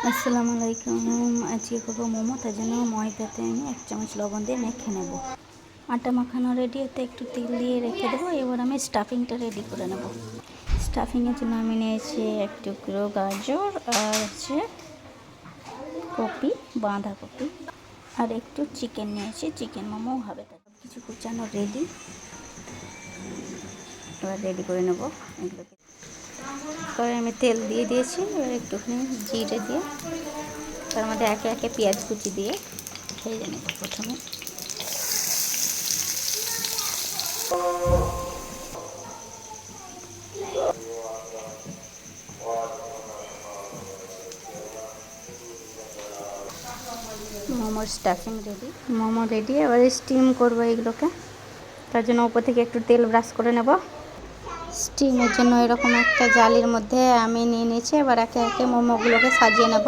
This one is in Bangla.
আসসালামু আলাইকুম। আজকে করবো মোমো। তার জন্য ময়দাতে আমি 1 চামচ লবণ দিয়ে মেখে নেব। আটা মাখানো রেডি, এতে একটু তেল দিয়ে রেখে দেবো। এবার আমি স্টাফিংটা রেডি করে নেব। স্টাফিংয়ের জন্য আমি নিয়েছি 1 টুকরো গাজর, আর হচ্ছে কপি, বাঁধাকপি, আর একটু চিকেন নিয়েছি। চিকেন মোমো হবে, তার কিছু কুচানো রেডি। এবার রেডি করে নেব এগুলোকে। পরে আমি তেল দিয়ে দিয়েছি। এবার একটুখানি জিরে দিয়ে তার মধ্যে একে একে পেঁয়াজ কুচি দিয়ে ভেজে নেব। প্রথমে মোমোর স্টাফিং রেডি। মোমো রেডি, এবার স্টিম করবো এগুলোকে। তার জন্য উপর থেকে একটু তেল ব্রাশ করে নেব। স্টিমের জন্য এরকম একটা জালির মধ্যে আমি নিয়ে নিয়েছি। এবার একে একে মোমোগুলোকে সাজিয়ে নেব।